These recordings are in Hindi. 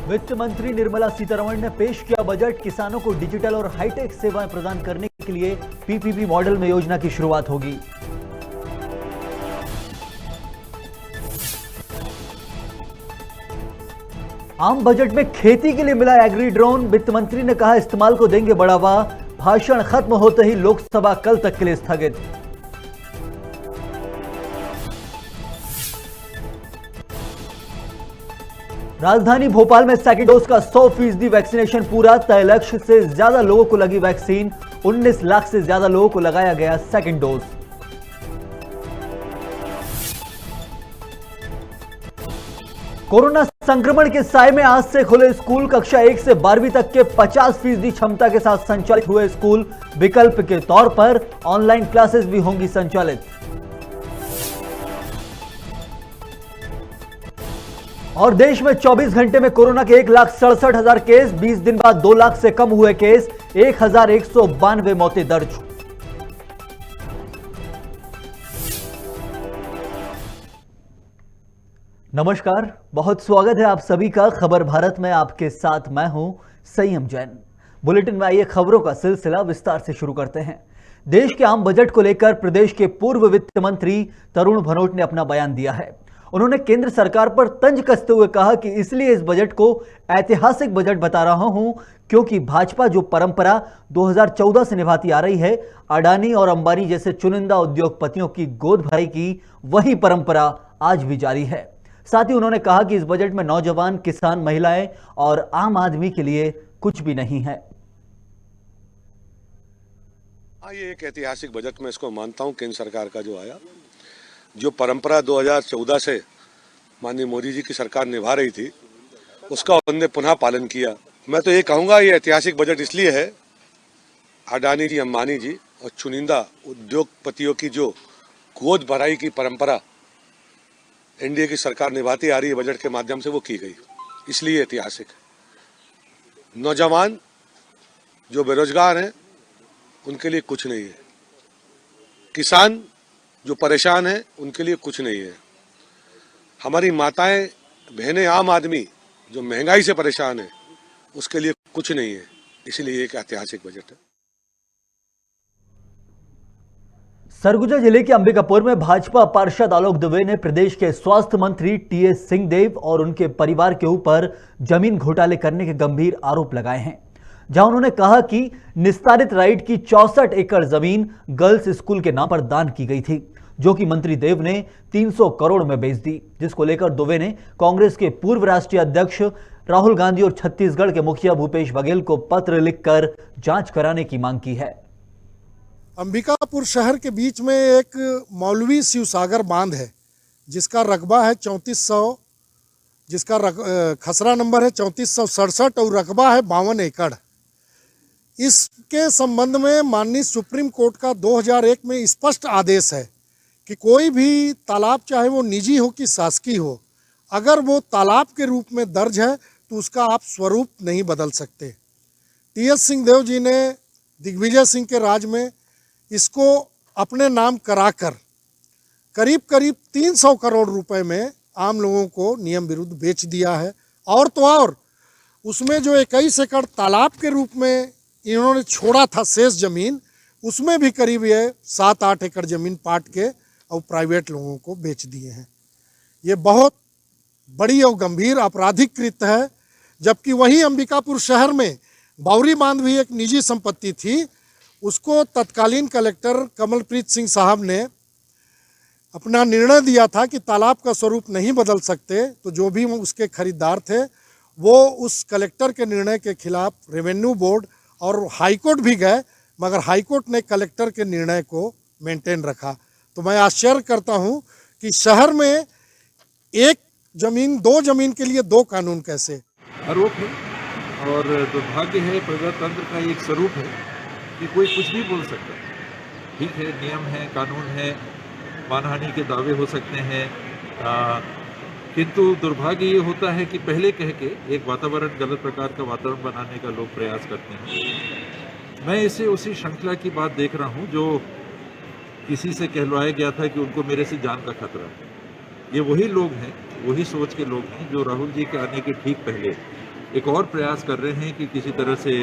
वित्त मंत्री निर्मला सीतारमण ने पेश किया बजट। किसानों को डिजिटल और हाईटेक सेवाएं प्रदान करने के लिए पीपीपी मॉडल में योजना की शुरुआत होगी। आम बजट में खेती के लिए मिला एग्री ड्रोन। वित्त मंत्री ने कहा इस्तेमाल को देंगे बढ़ावा। भाषण खत्म होते ही लोकसभा कल तक के लिए स्थगित। राजधानी भोपाल में सेकेंड डोज का 100% वैक्सीनेशन पूरा। तय लक्ष्य से ज्यादा लोगों को लगी वैक्सीन। 19 लाख से ज्यादा लोगों को लगाया गया सेकेंड डोज। कोरोना संक्रमण के साए में आज से खुले स्कूल। कक्षा 1 से 12वीं तक के 50% क्षमता के साथ संचालित हुए स्कूल। विकल्प के तौर पर ऑनलाइन क्लासेस भी होंगी संचालित। और देश में 24 घंटे में कोरोना के 1,67,000 केस। 20 दिन बाद 2 लाख से कम हुए केस। 1,192 मौतें दर्ज। नमस्कार, बहुत स्वागत है आप सभी का खबर भारत में। आपके साथ मैं हूं संयम जैन। बुलेटिन में आइए खबरों का सिलसिला विस्तार से शुरू करते हैं। देश के आम बजट को लेकर प्रदेश के पूर्व वित्त मंत्री तरुण भनोट ने अपना बयान दिया है। उन्होंने केंद्र सरकार पर तंज कसते हुए कहा कि इसलिए इस बजट को ऐतिहासिक बजट बता रहा हूं क्योंकि भाजपा जो परंपरा 2014 से निभाती आ रही है, अडानी और अंबानी जैसे चुनिंदा उद्योगपतियों की गोद भराई की, वही परंपरा आज भी जारी है। साथ ही उन्होंने कहा कि इस बजट में नौजवान, किसान, महिलाएं और आम आदमी के लिए कुछ भी नहीं है। ये एक ऐतिहासिक बजट में इसको मानता हूं। केंद्र सरकार का जो आया, जो परंपरा 2014 से माननीय मोदी जी की सरकार निभा रही थी, उसका उन्होंने पुनः पालन किया। मैं तो ये कहूंगा ये ऐतिहासिक बजट इसलिए है, अडानी जी, अंबानी जी और चुनिंदा उद्योगपतियों की जो गोद भराई की परंपरा एनडीए की सरकार निभाती आ रही है, बजट के माध्यम से वो की गई, इसलिए ऐतिहासिक है। नौजवान जो बेरोजगार हैं उनके लिए कुछ नहीं है। किसान जो परेशान हैं उनके लिए कुछ नहीं है। हमारी माताएं, बहनें, आम आदमी जो महंगाई से परेशान है उसके लिए कुछ नहीं है। इसलिए एक ऐतिहासिक बजट है। सरगुजा जिले के अंबिकापुर में भाजपा पार्षद आलोक दुबे ने प्रदेश के स्वास्थ्य मंत्री टीएस सिंहदेव और उनके परिवार के ऊपर जमीन घोटाले करने के गंभीर आरोप लगाए हैं। जहां उन्होंने कहा कि निस्तारित राइट की 64 एकड़ जमीन गर्ल्स स्कूल के नाम पर दान की गई थी, जो कि मंत्री देव ने 300 करोड़ में बेच दी, जिसको लेकर दुबे ने कांग्रेस के पूर्व राष्ट्रीय अध्यक्ष राहुल गांधी और छत्तीसगढ़ के मुखिया भूपेश बघेल को पत्र लिखकर जांच कराने की मांग की है। अंबिकापुर शहर के बीच में एक मौलवी शिवसागर बांध है, जिसका रकबा है 3400, जिसका खसरा नंबर है 3467 और रकबा है 52 एकड़। इसके संबंध में माननीय सुप्रीम कोर्ट का 2001 में स्पष्ट आदेश है कि कोई भी तालाब, चाहे वो निजी हो कि शासकीय हो, अगर वो तालाब के रूप में दर्ज है तो उसका आप स्वरूप नहीं बदल सकते। टीएस सिंहदेव जी ने दिग्विजय सिंह के राज में इसको अपने नाम कराकर करीब करीब 300 करोड़ रुपए में आम लोगों को नियम विरुद्ध बेच दिया है। और तो और उसमें जो 21 एकड़ तालाब के रूप में इन्होंने छोड़ा था शेष जमीन, उसमें भी करीब ये 7-8 एकड़ जमीन पाट के और प्राइवेट लोगों को बेच दिए हैं। ये बहुत बड़ी और गंभीर आपराधिक कृत्य है। जबकि वहीं अंबिकापुर शहर में बावरी बांध भी एक निजी संपत्ति थी, उसको तत्कालीन कलेक्टर कमलप्रीत सिंह साहब ने अपना निर्णय दिया था कि तालाब का स्वरूप नहीं बदल सकते, तो जो भी उसके खरीदार थे वो उस कलेक्टर के निर्णय के खिलाफ रेवेन्यू बोर्ड और हाईकोर्ट भी गए, मगर हाईकोर्ट ने कलेक्टर के निर्णय को मेंटेन रखा। तो मैं आश्चर्य करता हूं कि शहर में एक जमीन, 2 जमीन के लिए 2 कानून कैसे। आरोप है और दुर्भाग्य है, प्रजातंत्र का एक स्वरूप है कि कोई कुछ भी बोल सकता है। ठीक है, नियम है, कानून है, मानहानि के दावे हो सकते हैं, किंतु दुर्भाग्य ये होता है कि पहले कह के एक वातावरण, गलत प्रकार का वातावरण बनाने का लोग प्रयास करते हैं। मैं इसे उसी श्रृंखला की बात देख रहा हूँ जो किसी से कहलवाया गया था कि उनको मेरे से जान का खतरा है। ये वही लोग हैं, वही सोच के लोग हैं जो राहुल जी के आने के ठीक पहले एक और प्रयास कर रहे हैं कि किसी तरह से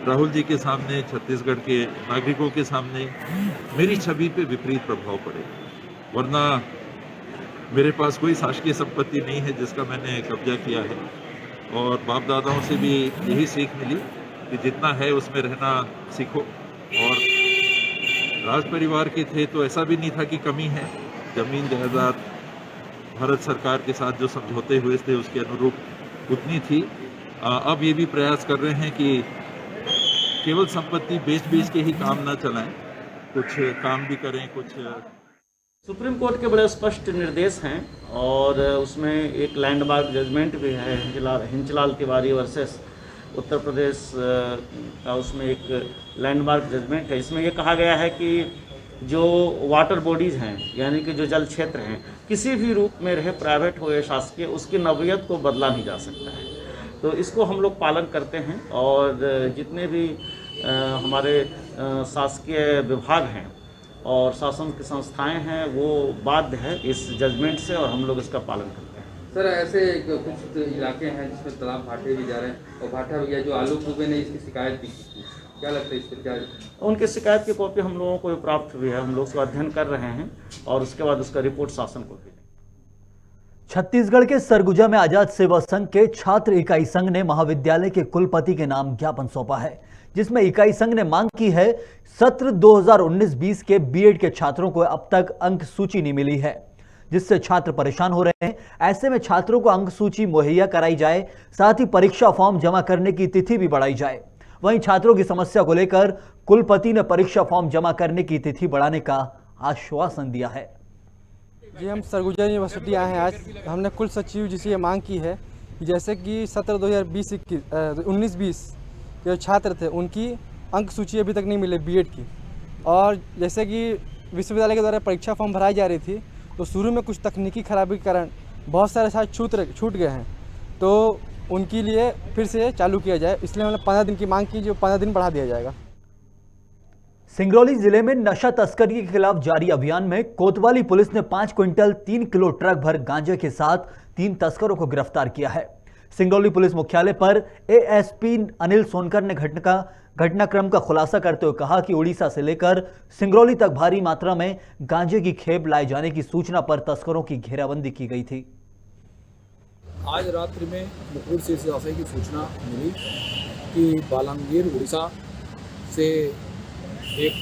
राहुल जी के सामने, छत्तीसगढ़ के नागरिकों के सामने मेरी छवि पे विपरीत प्रभाव पड़े। वरना मेरे पास कोई शासकीय संपत्ति नहीं है जिसका मैंने कब्जा किया है, और बाप दादाओं से भी यही सीख मिली कि जितना है उसमें रहना सीखो। और राज परिवार के थे तो ऐसा भी नहीं था कि कमी है, जमीन जायदाद भारत सरकार के साथ जो समझौते हुए थे उसके अनुरूप उतनी थी। अब ये भी प्रयास कर रहे हैं कि केवल संपत्ति बेच के ही काम ना चलाएं, कुछ काम भी करें। कुछ सुप्रीम कोर्ट के बड़े स्पष्ट निर्देश हैं और उसमें एक लैंडमार्क जजमेंट भी है, हिंचलाल तिवारी वर्सेस उत्तर प्रदेश का, उसमें एक लैंडमार्क जजमेंट है। इसमें ये कहा गया है कि जो वाटर बॉडीज़ हैं, यानी कि जो जल क्षेत्र हैं, किसी भी रूप में रहे, प्राइवेट हो या शासकीय, उसकी नौयत को बदला नहीं जा सकता है। तो इसको हम लोग पालन करते हैं और जितने भी हमारे शासकीय विभाग हैं और शासन की संस्थाएं हैं वो बाध्य है इस जजमेंट से, और हम लोग इसका पालन करते हैं। सर, ऐसे कुछ इलाके हैं जिसमें तालाब भाटे भी जा रहे हैं, और भाटा भैया जो आलोक दुबे ने इसकी शिकायत भी की थी, क्या लगता है इस पर क्या? उनकी शिकायत की कॉपी हम लोगों को प्राप्त हुई है, हम लोग उसका अध्ययन कर रहे हैं और उसके बाद उसका रिपोर्ट शासन को भेजेंगे। छत्तीसगढ़ के सरगुजा में आजाद सेवा संघ के छात्र इकाई संघ ने महाविद्यालय के कुलपति के नाम ज्ञापन सौंपा है, जिसमें इकाई संघ ने मांग की है सत्र 2019-20 के बीएड के छात्रों को अब तक अंक सूची नहीं मिली है, जिससे छात्र परेशान हो रहे हैं। ऐसे में छात्रों को अंक सूची मुहैया कराई जाए, साथ ही परीक्षा फॉर्म जमा करने की तिथि भी बढ़ाई जाए। वहीं छात्रों की समस्या को लेकर कुलपति ने परीक्षा फॉर्म जमा करने की तिथि बढ़ाने का आश्वासन दिया है। जी, हम सरगुजा यूनिवर्सिटी आए हैं। आज हमने कुल सचिव जी से ये मांग की है कि जैसे कि सत्र 2019-20 के छात्र थे उनकी अंक सूची अभी तक नहीं मिले बीएड की, और जैसे कि विश्वविद्यालय के द्वारा परीक्षा फॉर्म भराई जा रही थी तो शुरू में कुछ तकनीकी खराबी के कारण बहुत सारे छात्र छूट गए हैं, तो उनके लिए फिर से चालू किया जाए। इसलिए हमने 15 दिन की मांग की, जो 15 दिन बढ़ा दिया जाएगा। सिंगरौली जिले में नशा तस्करी के खिलाफ जारी अभियान में कोतवाली पुलिस ने 5 क्विंटल 3 किलो ट्रक भर गांजे के साथ 3 तस्करों को गिरफ्तार किया है। सिंगरौली पुलिस मुख्यालय पर एएसपी अनिल सोनकर ने घटनाक्रम का खुलासा करते हुए कहा कि उड़ीसा से लेकर सिंगरौली तक भारी मात्रा में गांजे की खेप लाए जाने की सूचना पर तस्करों की घेराबंदी की गई थी। आज रात्रि में मुकुर से की सूचना मिली कि बालांगीर उड़ीसा से एक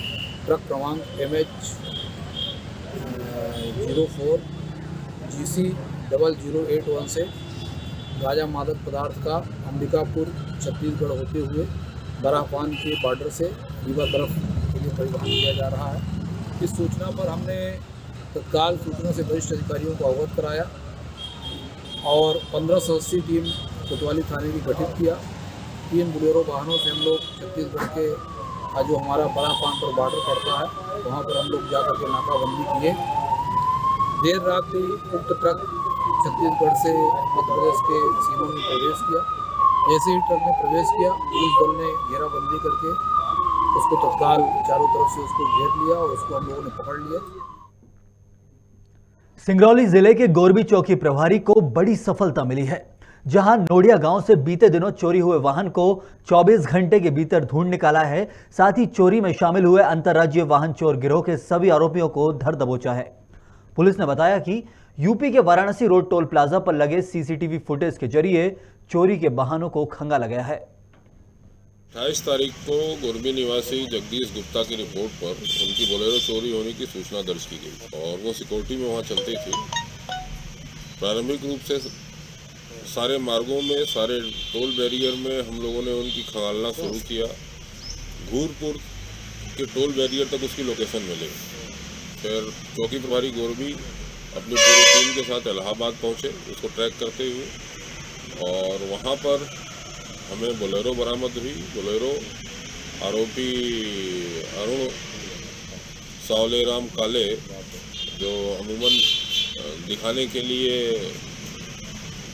ट्रक क्रमांक MH 04 GC 0081 से गांजा मादक पदार्थ का अंबिकापुर छत्तीसगढ़ होते हुए बरापान के बॉर्डर से रीवा तरफ के लिए परिवहन किया जा रहा है। इस सूचना पर हमने तत्काल सूचना से वरिष्ठ अधिकारियों को अवगत कराया और 15 सदस्यीय टीम कोतवाली थाने की गठित किया। 3 बुलेरो वाहनों से हम लोग छत्तीसगढ़ के जो हमारा बरापान पर बॉर्डर पड़ता है वहाँ पर हम लोग जाकर के नाकाबंदी किए। देर रात ही उक्त ट्रक छत्तीसगढ़ से मध्य प्रदेश के सीमा में प्रवेश किया। जैसे ही ट्रक ने प्रवेश किया, पुलिस दल ने घेराबंदी करके उसको तत्काल चारों तरफ से उसको घेर लिया और उसको हम लोगों ने पकड़ लिया। सिंगरौली जिले के गोरबी चौकी प्रभारी को बड़ी सफलता मिली है, जहां नोडिया गांव से बीते दिनों चोरी हुए वाहन को 24 घंटे के भीतर ढूंढ निकाला है। साथ ही चोरी में शामिल हुए अंतर्राज्यीय वाहन चोर गिरोह के सभी आरोपियों को धर दबोचा है। पुलिस ने बताया कि यूपी के वाराणसी रोड टोल प्लाजा पर लगे सीसीटीवी फुटेज के जरिए चोरी के वाहनों को खंगाला गया है। 28 तारीख को गोरबी निवासी जगदीश गुप्ता की रिपोर्ट पर उनकी बोलेरो चोरी होने की सूचना दर्ज की गई और वो सिक्योरिटी में वहाँ चलते थे। प्रारंभिक रूप से सारे मार्गों में, सारे टोल बैरियर में हम लोगों ने उनकी खंगालना शुरू किया। घूरपुर के टोल बैरियर तक उसकी लोकेशन मिली। फिर चौकी प्रभारी गोरबी अपनी पूरी टीम के साथ इलाहाबाद पहुंचे उसको ट्रैक करते हुए, और वहां पर हमें बोलेरो बरामद हुई। बोलेरो आरोपी अरुण सावलेराम काले, जो अमूमन दिखाने के लिए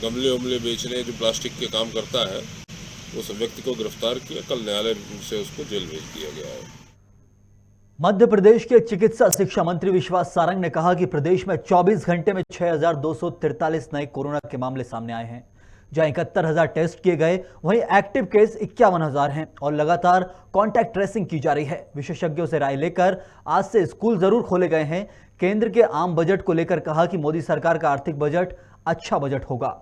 गमले उमले बेचने, जो प्लास्टिक के काम करता है, उस व्यक्ति को गिरफ्तार किया। कल न्यायालय से उसको जेल भेज दिया गया है। मध्य प्रदेश के चिकित्सा शिक्षा मंत्री विश्वास सारंग ने कहा कि प्रदेश में 24 घंटे में 6,243 नए कोरोना के मामले सामने आए हैं, जहां 71,000 टेस्ट किए गए, वहीं एक्टिव केस 51,000 हैं और लगातार कॉन्टैक्ट ट्रेसिंग की जा रही है। विशेषज्ञों से राय लेकर आज से स्कूल जरूर खोले गए हैं। केंद्र के आम बजट को लेकर कहा कि मोदी सरकार का आर्थिक बजट अच्छा बजट होगा।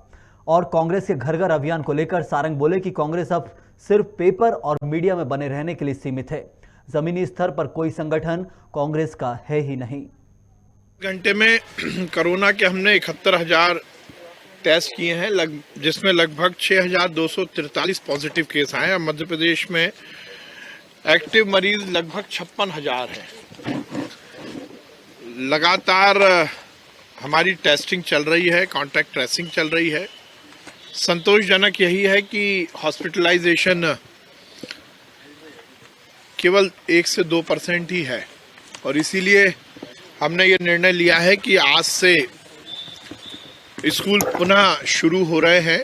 और कांग्रेस के घर घर अभियान को लेकर सारंग बोले कि कांग्रेस अब सिर्फ पेपर और मीडिया में बने रहने के लिए सीमित है, जमीनी स्तर पर कोई संगठन कांग्रेस का है ही नहीं। घंटे में कोरोना के हमने 71,000 टेस्ट किए हैं, जिसमें लगभग 6,243 पॉजिटिव केस आए हैं। मध्य प्रदेश में एक्टिव मरीज लगभग 56,000 है। लगातार हमारी टेस्टिंग चल रही है, कॉन्टैक्ट ट्रेसिंग चल रही है। संतोषजनक यही है कि हॉस्पिटलाइजेशन केवल 1 से 2% ही है और इसीलिए हमने ये निर्णय लिया है कि आज से स्कूल पुनः शुरू हो रहे हैं।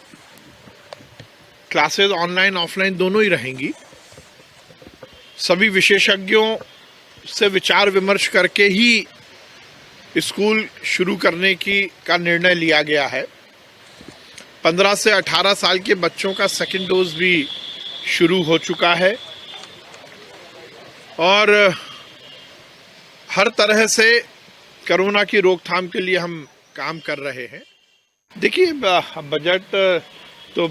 क्लासेस ऑनलाइन ऑफलाइन दोनों ही रहेंगी। सभी विशेषज्ञों से विचार विमर्श करके ही स्कूल शुरू करने का निर्णय लिया गया है। 15 से 18 साल के बच्चों का सेकेंड डोज भी शुरू हो चुका है और हर तरह से कोरोना की रोकथाम के लिए हम काम कर रहे हैं। देखिए, बजट तो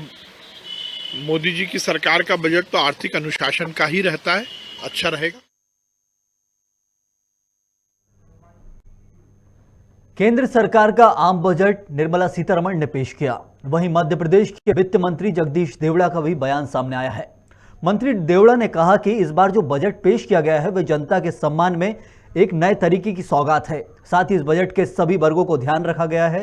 मोदी जी की सरकार का बजट तो आर्थिक अनुशासन का ही रहता है, अच्छा रहेगा। केंद्र सरकार का आम बजट निर्मला सीतारमण ने पेश किया। वहीं मध्य प्रदेश के वित्त मंत्री जगदीश देवड़ा का भी बयान सामने आया है। मंत्री देवड़ा ने कहा कि इस बार जो बजट पेश किया गया है वह जनता के सम्मान में एक नए तरीके की सौगात है। साथ ही इस बजट के सभी वर्गों को ध्यान रखा गया है।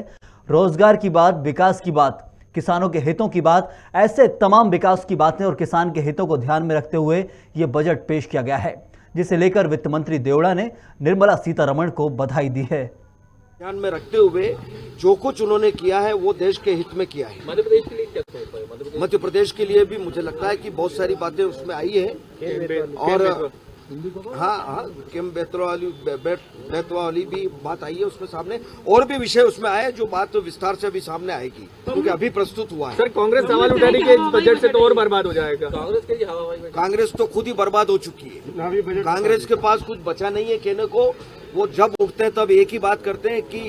रोजगार की बात, विकास की बात, किसानों के हितों की बात, ऐसे तमाम विकास की बातें और किसान के हितों को ध्यान में रखते हुए यह बजट पेश किया गया है, जिसे लेकर वित्त मंत्री देवड़ा ने निर्मला सीतारमण को बधाई दी है। ध्यान में रखते हुए जो कुछ उन्होंने किया है वो देश के हित में किया है। मध्य प्रदेश के लिए क्या कहते हैं? मध्य प्रदेश के लिए भी मुझे लगता है कि बहुत सारी बातें उसमें आई है और हाँ केम बेतवा वाली भी बात आई है उसमें सामने, और भी विषय उसमें आए जो बात विस्तार से अभी सामने आएगी क्योंकि अभी प्रस्तुत हुआ है। सर, कांग्रेस सवाल उठा रही है इस बजट से तो और बर्बाद हो जाएगा। कांग्रेस के लिए कांग्रेस तो खुद ही बर्बाद हो चुकी है। कांग्रेस के पास कुछ बचा नहीं है कहने को। वो जब उठते हैं तब एक ही बात करते हैं कि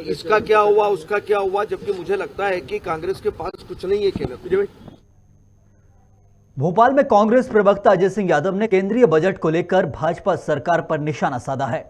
इसका क्या हुआ, उसका क्या हुआ, जबकि मुझे लगता है कि कांग्रेस के पास कुछ नहीं है कहने को। भोपाल में कांग्रेस प्रवक्ता अजय सिंह यादव ने केंद्रीय बजट को लेकर भाजपा सरकार पर निशाना साधा है।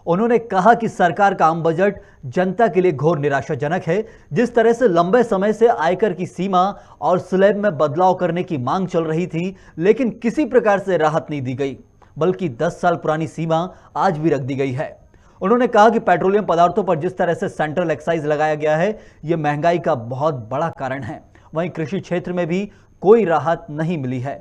उन्होंने कहा कि सरकार का आम बजट जनता के लिए घोर निराशाजनक है। जिस तरह से लंबे समय से आयकर की सीमा और स्लैब में बदलाव करने की मांग चल रही थी, लेकिन किसी प्रकार से राहत नहीं दी गई, बल्कि 10 साल पुरानी सीमा आज भी रख दी गई है। उन्होंने कहा कि पेट्रोलियम पदार्थों पर जिस तरह से सेंट्रल एक्साइज लगाया गया है, यह महंगाई का बहुत बड़ा कारण है। वहीं कृषि क्षेत्र में भी कोई राहत नहीं मिली है।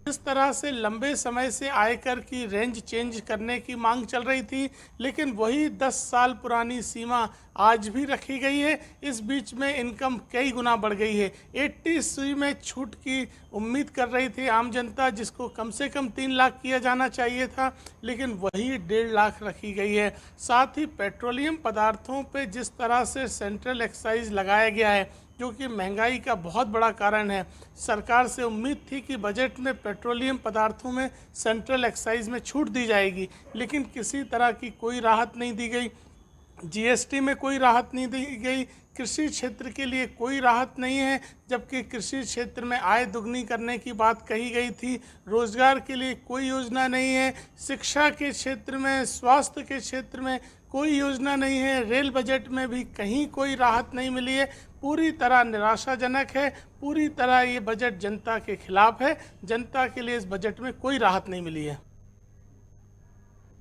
इस तरह से लंबे समय से आयकर की रेंज चेंज करने की मांग चल रही थी, लेकिन वही 10 साल पुरानी सीमा आज भी रखी गई है। इस बीच में इनकम कई गुना बढ़ गई है। 80C में छूट की उम्मीद कर रही थी आम जनता, जिसको कम से कम 3 लाख किया जाना चाहिए था, लेकिन वही 1.5 लाख रखी गई है। साथ ही पेट्रोलियम पदार्थों पे जिस तरह से सेंट्रल एक्साइज लगाया गया है, जो कि महंगाई का बहुत बड़ा कारण है। सरकार से उम्मीद थी कि बजट में पेट्रोलियम पदार्थों में सेंट्रल एक्साइज में छूट दी जाएगी, लेकिन किसी तरह की कोई राहत नहीं दी गई। GST में कोई राहत नहीं दी गई। कृषि क्षेत्र के लिए कोई राहत नहीं है, जबकि कृषि क्षेत्र में आय दुगनी करने की बात कही गई थी। रोजगार के लिए कोई योजना नहीं है। शिक्षा के क्षेत्र में, स्वास्थ्य के क्षेत्र में कोई योजना नहीं है। रेल बजट में भी कहीं कोई राहत नहीं मिली है। पूरी तरह निराशाजनक है। पूरी तरह ये बजट जनता के खिलाफ है। जनता के लिए इस बजट में कोई राहत नहीं मिली है।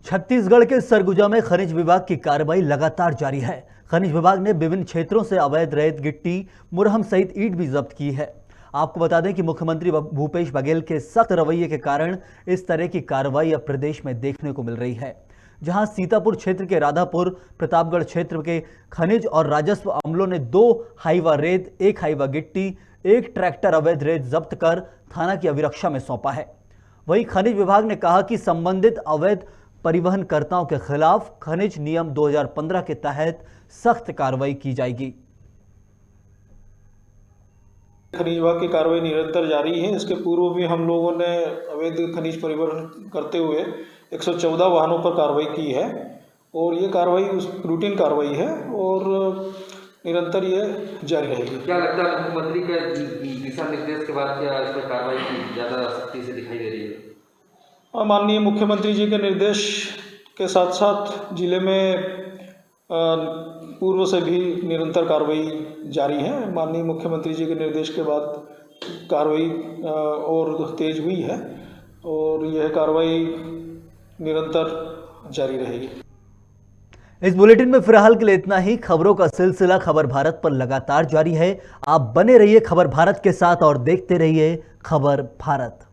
छत्तीसगढ़ के सरगुजा में खनिज विभाग की कार्रवाई लगातार जारी है। खनिज विभाग ने विभिन्न क्षेत्रों से अवैध रेत, गिट्टी, मुरहम सहित ईंट भी जब्त की है। आपको बता दें कि मुख्यमंत्री भूपेश बघेल के सख्त रवैये के कारण इस तरह की कार्रवाई अब प्रदेश में देखने को मिल रही है। जहां सीतापुर क्षेत्र के राधापुर, प्रतापगढ़ क्षेत्र के खनिज और राजस्व अमलों ने 2 हाईवा रेत, 1 हाईवा गिट्टी, 1 ट्रैक्टर अवैध रेत जब्त कर थाना की अभिरक्षा में सौंपा है। वहीं खनिज विभाग ने कहा कि संबंधित अवैध परिवहनकर्ताओं के खिलाफ खनिज नियम 2015 के तहत सख्त कार्रवाई की जाएगी। खनिज विभाग की कार्रवाई निरंतर जारी है। इसके पूर्व भी हम लोगों ने अवैध खनिज परिवहन करते हुए 114 वाहनों पर कार्रवाई की है और ये कार्रवाई रूटीन कार्रवाई है और निरंतर ये जारी रहेगी। क्या लगता है मुख्यमंत्री के दिशा निर्देश के बाद क्या इस पर कार्रवाई की ज़्यादा सख्ती से दिखाई दे रही है? माननीय मुख्यमंत्री जी के निर्देश के साथ साथ जिले में पूर्व से भी निरंतर कार्रवाई जारी है। माननीय मुख्यमंत्री जी के निर्देश के बाद कार्रवाई और तेज हुई है और यह कार्रवाई निरंतर जारी रहेगी। इस बुलेटिन में फिलहाल के लिए इतना ही। खबरों का सिलसिला खबर भारत पर लगातार जारी है। आप बने रहिए खबर भारत के साथ और देखते रहिए खबर भारत।